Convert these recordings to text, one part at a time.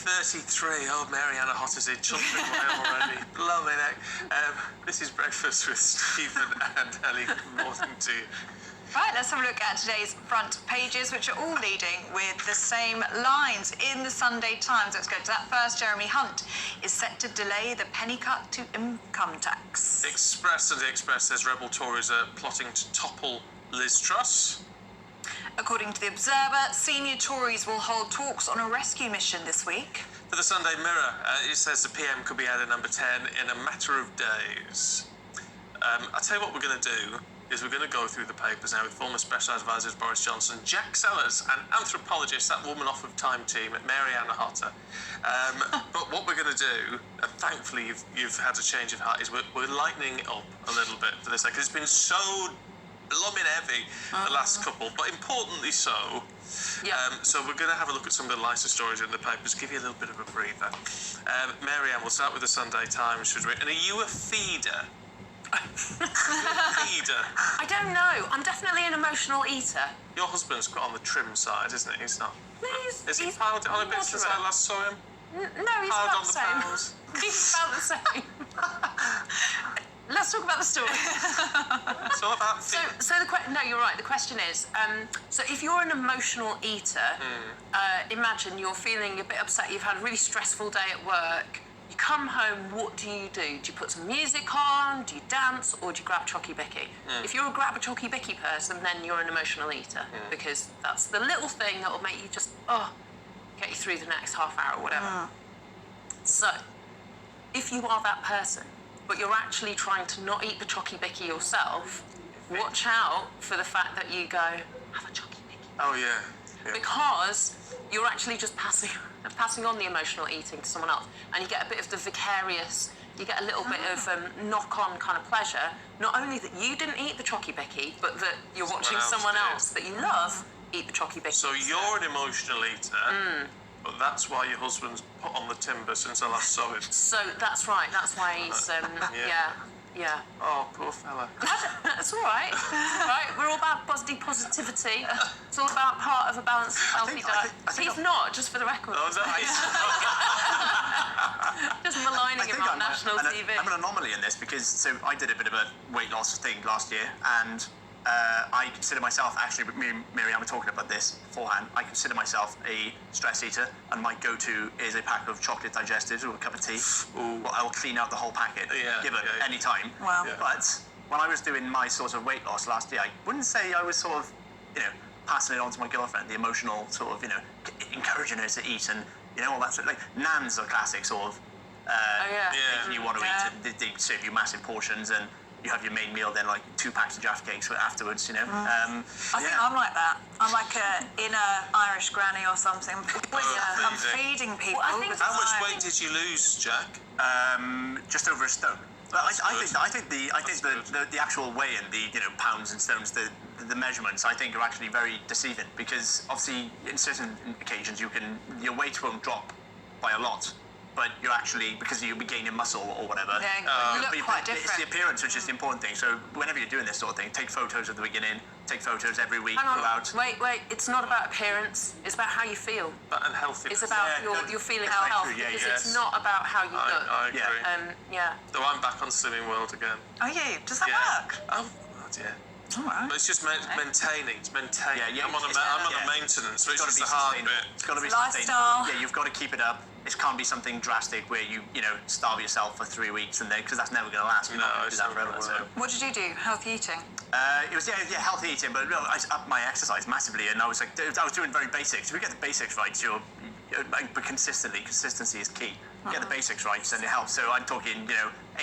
33. Oh, Mariana Hotter's in chuntering away already. Lovely neck. This is Breakfast with Stephen and Ellie. Good morning to you. Right, let's have a look at today's front pages, which are all leading with the same lines. In the Sunday Times, let's go to that first. Jeremy Hunt is set to delay the penny cut to income tax. The Express says rebel Tories are plotting to topple Liz Truss. According to the Observer, senior Tories will hold talks on a rescue mission this week. For the Sunday Mirror, it says the PM could be out at number 10 in a matter of days. I'll tell you what we're going to do. Is we're going to go through the papers now with former Special Advisors Boris Johnson, Jack Sellers, and anthropologist, that woman off of Time Team, Mariana Hotter. But what we're going to do, and thankfully you've had a change of heart, is we're lightening it up a little bit for this, because it's been so blooming heavy the last couple, but importantly so. Yeah. So we're going to have a look at some of the lighter stories in the papers, give you a little bit of a breather. Marianne, we'll start with the Sunday Times, should we? And are you a feeder? Feeder. I don't know. I'm definitely an emotional eater. Your husband's quite on the trim side, isn't he? He's not. No, Is he piled it on a bit since I last saw him? No, he's Piled about on the the same. pounds. He's about the same. Let's talk about the story. It's all about No, you're right. The question is, so if you're an emotional eater, imagine you're feeling a bit upset. You've had a really stressful day at work. You come home, what do you do? Do you put some music on? Do you dance? Or do you grab Chocky Bicky? If you're a grab a Chocky Bicky person, then you're an emotional eater, because that's the little thing that will make you just, get you through the next half hour or whatever. So, if you are that person, but you're actually trying to not eat the Chocky Bicky yourself, watch out for the fact that you go, have a Chocky Bicky. Oh, yeah. Because you're actually just passing on the emotional eating to someone else, and you get a bit of the vicarious, you get a little bit of knock-on kind of pleasure, not only that you didn't eat the Chocky Bicky, but that you're watching someone else that you love eat the Chocky Bicky. So you're an emotional eater, but that's why your husband's put on the timber since I last saw him. So that's right, that's why he's, yeah. Oh, poor fella. That's all right. Right, we're all about positivity. It's all about part of a balanced, healthy diet. He's not, just for the record. Oh, nice. Just maligning him on national TV. I'm an anomaly in this because I did a bit of a weight loss thing last year, and I consider myself, actually, me and Miriam were talking about this beforehand, I consider myself a stress eater, and my go-to is a pack of chocolate digestives with a cup of tea. Well, I'll clean out the whole packet, given any time. Wow. Yeah. But when I was doing my sort of weight loss last year, I wouldn't say I was sort of, passing it on to my girlfriend, the emotional sort of, encouraging her to eat, and, all that sort of, like, Nans are classic sort of, making you want to eat, and they serve you massive portions, and you have your main meal, then like 2 packs of Jaffa cakes afterwards, I think I'm like that. I'm like an inner Irish granny or something. I'm feeding people. How much weight did you lose, Jack? Just over a stone. But I think the actual weigh and the pounds and stones, the measurements, I think are actually very deceiving, because obviously in certain occasions your weight won't drop by a lot, but you're actually, because you'll be gaining muscle or whatever. Yeah, you look quite different. It's the appearance which is the important thing. So whenever you're doing this sort of thing, take photos at the beginning, take photos every week. Hang on, wait, it's not about appearance, it's about how you feel. And healthy. It's about your feeling of health, because it's not about how you look. I agree. So I'm back on Slimming World again. Are you? Does that work? Oh, God, yeah. All right. But it's just maintaining. It's maintaining. Yeah, I'm on the maintenance, so it's just the hard bit. It's got to be lifestyle. sustainable. Yeah, you've got to keep it up. It can't be something drastic where you starve yourself for 3 weeks and then, because that's never going to last. You're not going to do that forever. So. What did you do? Healthy eating? It was healthy eating, but no, I upped my exercise massively, and I was doing very basics. If you get the basics right, but consistency is key. Get the basics right, and it helps. So I'm talking,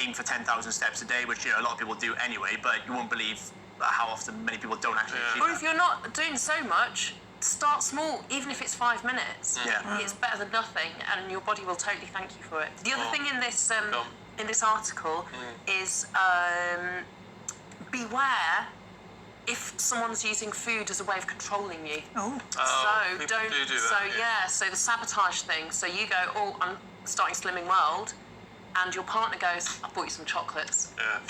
aim for 10,000 steps a day, which a lot of people do anyway, but you won't believe how often many people don't actually achieve Or that. if you're not doing so much, start small, even if it's 5 minutes. Yeah. It's better than nothing, and your body will totally thank you for it. The other thing in this article is beware if someone's using food as a way of controlling you. Oh. People do that, So the sabotage thing. So you go, I'm starting Slimming World, and your partner goes, I bought you some chocolates. Yeah.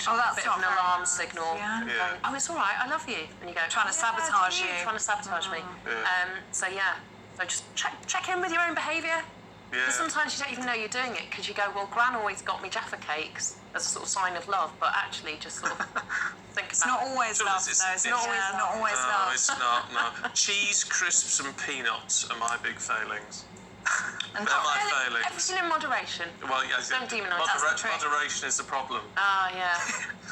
Oh, that's a bit not of an very alarm nice. signal. Yeah. Yeah. Oh, it's all right, I love you. And you go, Trying to sabotage you. Trying to sabotage me. Yeah. So yeah. So just check in with your own behaviour. Yeah. Because sometimes you don't even know you're doing it because you go, well, Gran always got me Jaffa cakes as a sort of sign of love, but actually just sort of think about It's not it. always So love, it's- though. it's Is it? not Yeah, always not always No, love. it's not. No. Cheese, crisps, and peanuts are my big failings. And They're my Really, failings. everything in moderation. Well, yeah, Don't demonise. That's the trick. moderation is the problem. Ah, yeah.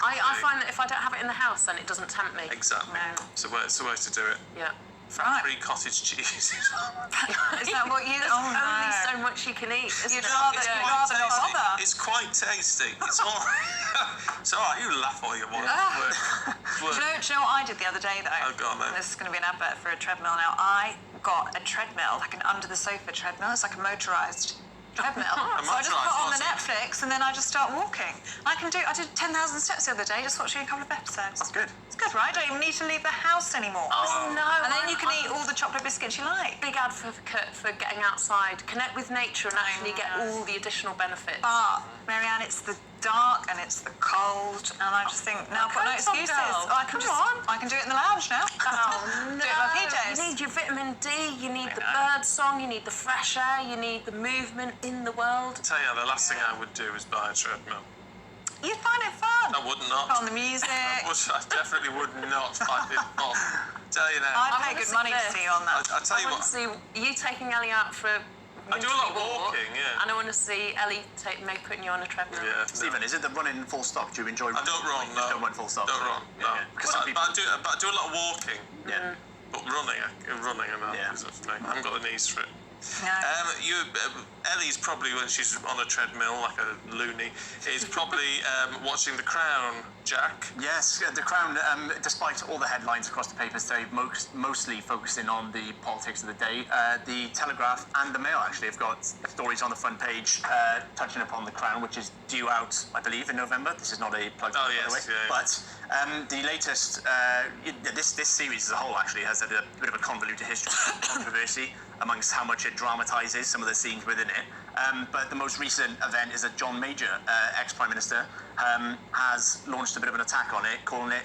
I find that if I don't have it in the house, then it doesn't tempt me. Exactly. No. It's the way to do it. Yeah. Right. 3 cottage cheese. Is that what you... There's Oh, only no. so much you can eat. isn't You'd it? rather- It's you'd quite rather not tasty. bother. It's quite tasty. It's all right. It's all right. You laugh all you want. It's work. Do you know what I did the other day, though? Oh, go on, then. This is going to be an advert for a treadmill now. I got a treadmill, like an under-the-sofa treadmill. It's like a motorised treadmill. So I just put on the motorised, Netflix and then I just start walking. I did 10,000 steps the other day just watching a couple of episodes. That's good. It's good, right? Don't even need to leave the house anymore. Oh, no. And then you can eat all the chocolate biscuits you like. Big advocate for getting outside, connect with nature and actually get know. all the additional benefits. But, Marianne, it's the dark and it's the cold, and I just think, now I've got no Come on, excuses. girl. I can do it in the lounge now. Oh, no. Do it in my PJs. You need your vitamin D, you need the bird song, you need the fresh air, you need the movement in the world. Tell you, the last thing I would do is buy a treadmill. You'd find it fun. I would not. Put on the music. I definitely would not find it fun. Tell you now. I'd I pay wanna good see money to this. see you on that. I tell I you want what. to see you taking Ellie out for a I do a lot of wintry walk, walking, yeah. And I want to see Ellie putting you on a treadmill. Yeah. Stephen, is it the running full stop? Do you enjoy running? I don't run. You No. don't run full stop. Don't run. No. Yeah, yeah. Because some But people. I do a lot of walking. Yeah. But running and that Yeah. isn't for me. I haven't got the knees for it. No. Ellie's probably, when she's on a treadmill like a loony, is probably watching The Crown, Jack. Yes, The Crown, despite all the headlines across the papers today, mostly focusing on the politics of the day, the Telegraph and the Mail actually have got stories on the front page touching upon The Crown, which is due out, I believe, in November. This is not a plug, Oh, by yes, the way. yeah. But the latest, this series as a whole actually has had a bit of a convoluted history of controversy amongst how much it dramatises some of the scenes within it. But the most recent event is that John Major, ex-Prime Minister, has launched a bit of an attack on it, calling it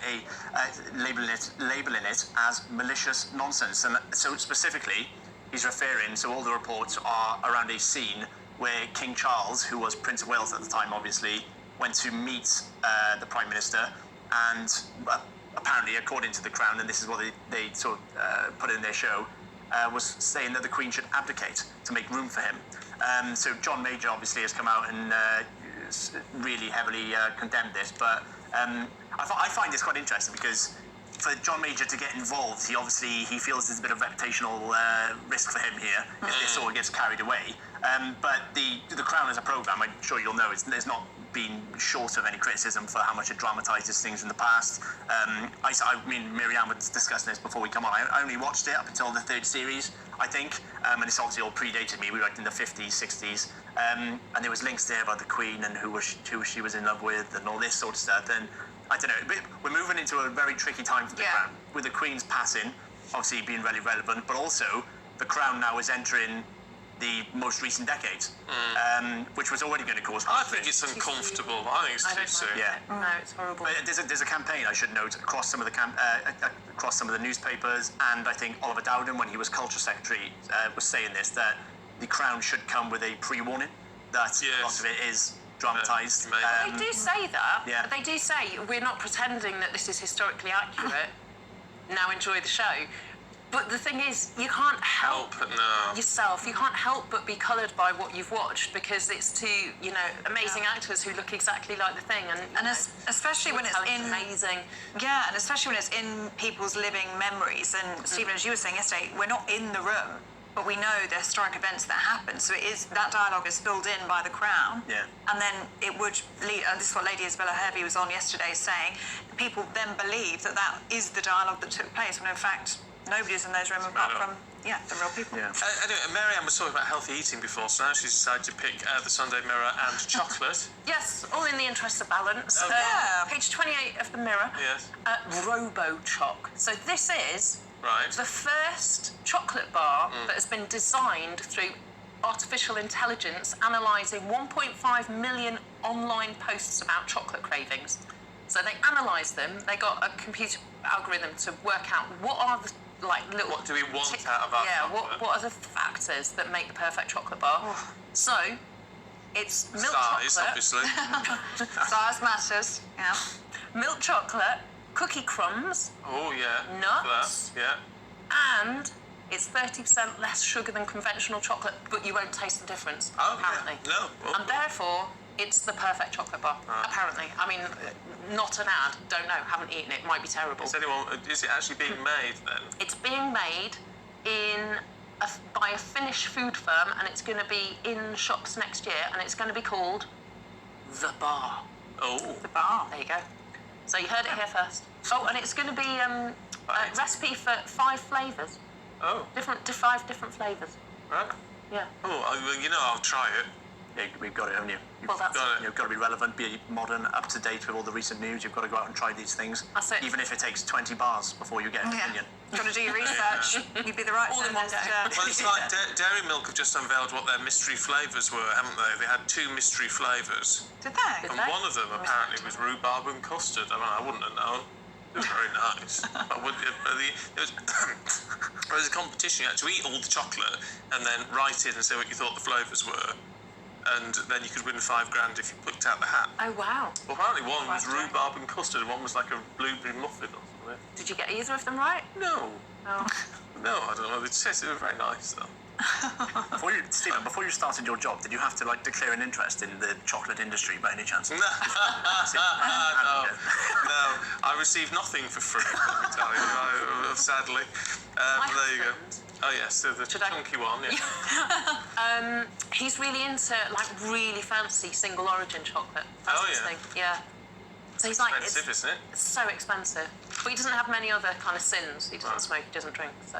labelling it as malicious nonsense. And so specifically, he's referring, so all the reports are around a scene where King Charles, who was Prince of Wales at the time, obviously, went to meet the Prime Minister, and apparently, according to The Crown, and this is what they sort of put in their show, was saying that the Queen should abdicate to make room for him. So John Major obviously has come out and really heavily condemned this, but I find this quite interesting because for John Major to get involved, he feels there's a bit of reputational risk for him here if this all gets carried away. But the Crown as a programme, I'm sure you'll know, there's not been short of any criticism for how much it dramatises things in the past. I mean, Miriam was discussing this before we come on. I only watched it up until the 3rd series, I think, and it's obviously all predated me. We were in the 50s, 60s, and there was links there about the Queen and who she was in love with and all this sort of stuff. And I don't know, we're moving into a very tricky time for the Crown, with the Queen's passing, obviously being really relevant, but also the Crown now is entering the most recent decades, which was already going to cause I conflict. think it's uncomfortable. I think it's too soon. Yeah. No, it's horrible. But there's a campaign, I should note, across some of the newspapers, and I think Oliver Dowden, when he was Culture Secretary, was saying this, that the Crown should come with a pre-warning, that a lot of it is dramatised. Yeah, They do say that. Yeah. They do say we're not pretending that this is historically accurate. Now enjoy the show. But the thing is, you can't help No. yourself. You can't help but be coloured by what you've watched because it's two, amazing actors who look exactly like the thing, and especially when it's in amazing. Yeah, and especially when it's in people's living memories. And Stephen, as you were saying yesterday, we're not in the room, but we know the historic events that happened. So that dialogue is filled in by the Crown. Yeah. And then it would lead. This is what Lady Isabella Hervey was on yesterday saying. People then believe that is the dialogue that took place, when in fact nobody's in those rooms apart from the real people. Yeah. Anyway, Marianne was talking about healthy eating before, so now she's decided to pick the Sunday Mirror and chocolate. Yes, all in the interest of balance. Okay. Yeah. Page 28 of the Mirror. Yes. Robo-Choc. So this is Right. the first chocolate bar that has been designed through artificial intelligence, analysing 1.5 million online posts about chocolate cravings. So they analysed them. They got a computer algorithm to work out what are the like little. What do we want out of our chocolate? What are the factors that make the perfect chocolate bar? So, it's milk Size, chocolate. obviously. Size matters. Yeah. Milk chocolate, cookie crumbs, Oh, yeah. Nuts. Yeah. and it's 30% less sugar than conventional chocolate, but you won't taste the difference, Oh, apparently. yeah. No. Oh. And therefore, it's the perfect chocolate bar, apparently. I mean, not an ad, don't know, haven't eaten it, might be terrible. Is it actually being made then? It's being made by a Finnish food firm, and it's going to be in shops next year, and it's going to be called The Bar. Oh. The bar. There you go. So you heard it here first. Oh, and it's going to be a recipe for 5 flavours. Oh. 5 different flavours. Right. Yeah. Oh, I'll try it. Yeah, we've got it, haven't you? Well, that's got it. You've got to be relevant, be modern, up to date with all the recent news. You've got to go out and try these things. That's it. Even if it takes 20 bars before you get an opinion. Got to do your research. You'd be the right All in one journalist. day. Well, it's like Dairy Milk have just unveiled what their mystery flavours were, haven't they? They had 2 mystery flavours. Did they? Did And they? one of them apparently was rhubarb and custard. I mean, I wouldn't have known. It was very nice. There was a competition. You had to eat all the chocolate and then write in and say what you thought the flavours were. And then you could win $5,000 if you picked out the hat. Oh, wow. Well, apparently one was Right. rhubarb and custard and one was like a blueberry muffin or something. Did you get either of them right? No. Oh. No, I don't know. They said they were very nice, though. Stephen, before you started your job, did you have to declare an interest in the chocolate industry by any chance? No, no. I received nothing for free, let me tell you, sadly. There you go. husband- Oh, yes, the chunky one, yeah. He's really into really fancy single origin chocolate. That's Oh, his yeah. thing. Yeah. So he's like, Expensive, isn't it? it's so expensive. But he doesn't have many other kind of sins. He doesn't smoke, he doesn't drink, so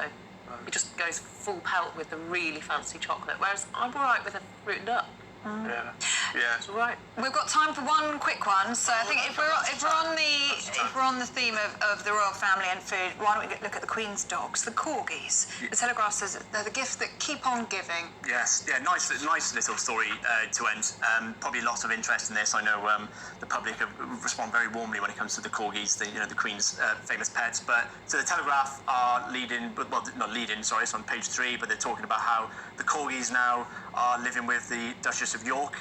he just goes full pelt with the really fancy chocolate. Whereas I'm all right with a fruit nut. Yeah. Yeah. It's all right. We've got time for one quick one. So I think if we're on the theme of the royal family and food, why don't we look at the Queen's dogs, the corgis? The Telegraph says that they're the gifts that keep on giving. Yes, yeah, nice little story to end. Probably lots of interest in this. I know the public respond very warmly when it comes to the corgis, the Queen's famous pets. But so the Telegraph are not leading. Sorry, it's on page 3. But they're talking about how the corgis now are living with the Duchess of York,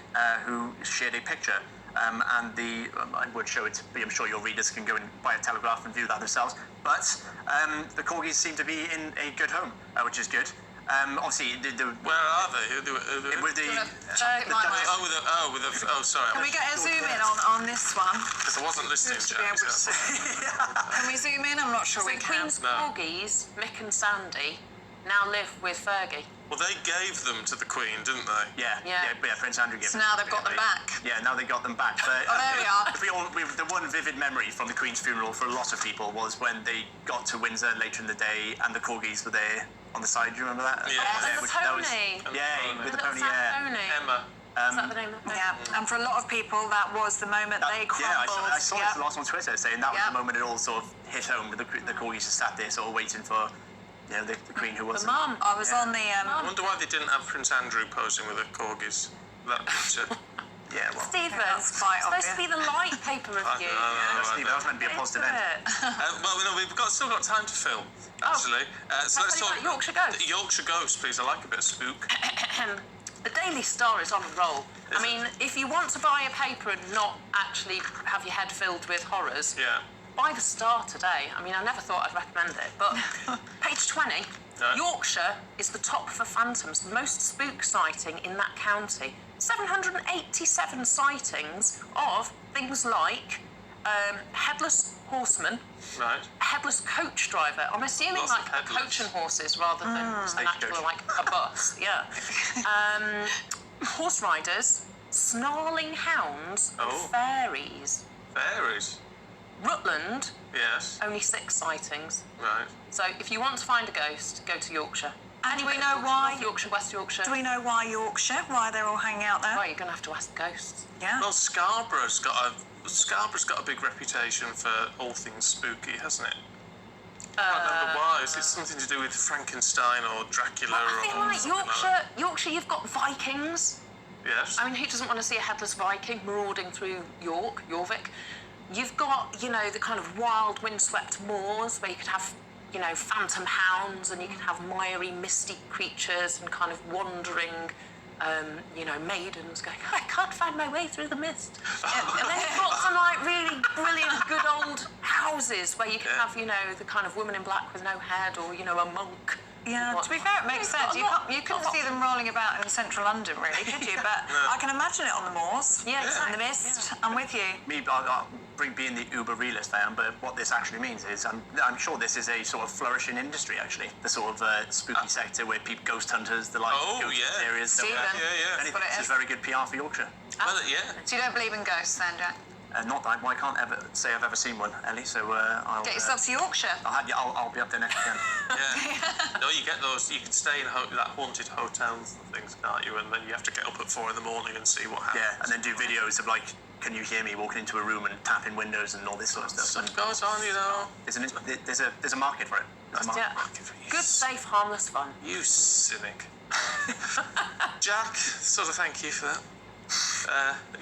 who shared a picture. And I would show it, but I'm sure your readers can go and buy a Telegraph and view that themselves. But the corgis seem to be in a good home, which is good. Obviously, Where are they? with the sorry. Can we get a zoom in on this one? Because I wasn't listening, To be able to Jack. see. Can we zoom in? I'm not sure So we the can. Queen's No. corgis, Mick and Sandy, now live with Fergie. Well, they gave them to the Queen, didn't they? Yeah. Prince Andrew gave So them. now they've got them back. Yeah, now they got them back. But Oh, there we are. the one vivid memory from the Queen's funeral for a lot of people was when they got to Windsor later in the day and the corgis were there on the side. Do you remember that? Yeah. And the which- pony. yeah, with the Little pony. sad Yeah. pony. Emma. Is that the name of the pony? Yeah, and for a lot of people, that was the moment they Yeah, crumbled. I saw it a lot on Twitter saying that was Yeah. the moment it all sort of hit home. The corgis just sat there sort of waiting for the Queen who The wasn't. mum. I was on the I wonder why they didn't have Prince Andrew posing with the corgis. That picture. Yeah, well. Stephen, that's it's quite supposed to obvious. be the light paper review. Steve, that was meant to be a positive end. Well, we've still got time to film, actually. So let's tell you talk about Yorkshire Ghost. Yorkshire Ghost, please. I like a bit of spook. The Daily Star is on a roll. Is I mean, if you want to buy a paper and not actually have your head filled with horrors, Yeah. buy the Star today. I mean, I never thought I'd recommend it, but page 20, No. Yorkshire is the top for phantoms, the most spook sighting in that county. 787 sightings of things like headless horseman, Right. a headless coach driver. I'm assuming Lots of like headless. coach and horses rather than an actual Stagecoach. like a bus. Yeah. Horse riders, snarling hounds, and Oh. fairies. Fairies. Rutland, Yes. only 6 sightings. Right. So if you want to find a ghost, go to Yorkshire. And do we Anyway, know Yorkshire, why? North Yorkshire, West Yorkshire. Do we know why Yorkshire? Why they're all hanging out there? Well, you're going to have to ask the ghosts. Yeah. Well, Scarborough's got a big reputation for all things spooky, hasn't it? I can't remember why. Is it something to do with Frankenstein or Dracula I or feel like something Yorkshire, you've got Vikings. Yes. I mean, who doesn't want to see a headless Viking marauding through York, Jorvik? You've got, the kind of wild, windswept moors where you could have you know, phantom hounds, and you can have miry, misty creatures and kind of wandering, you know, maidens going, I can't find my way through the mist. And then you've got some like really brilliant, good old houses where you can have, you know, the kind of woman in black with no head, or, you know, a monk. Yeah, to be fair, it makes sense. You couldn't see them rolling about in central London, really, could you? But I can imagine it on the moors. Yeah, in the mist. I'm with you. Me, being the uber realist I am, but what this actually means is I'm sure this is a sort of flourishing industry, actually. The sort of spooky sector where people, ghost hunters, the like, ghost areas. Stephen. Anything, What it this is very good PR for Yorkshire. Well, yeah. So you don't believe in ghosts, then, Jack? Not that I can't ever say I've ever seen one, Ellie. So I'll Get yourself to Yorkshire. I'll be up there next weekend. Yeah. No, you get those. You can stay in that haunted hotels and things, can't you? And then you have to get up at 4 a.m. and see what happens. Yeah, and then do videos of like, can you hear me walking into a room and tapping windows and all this sort of stuff. Stuff goes on, you know. There's a market for it. Yeah. Good, safe, harmless fun. You cynic. Jack, sort of thank you for that.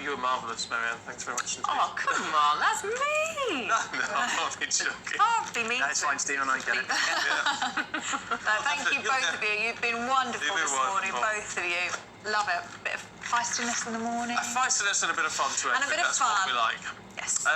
You were marvellous, Marianne. Thanks very much indeed. Oh, come on, that's me. No, I'm only joking. Can't be me. That's fine, Stephen, I get it. Thank you, both of you. You've been wonderful You've been this morning, wonderful. both of you. Love it. Bit of feistiness in the morning. A feistiness and a bit of fun to it. And a bit of That's fun. what we like. Yes.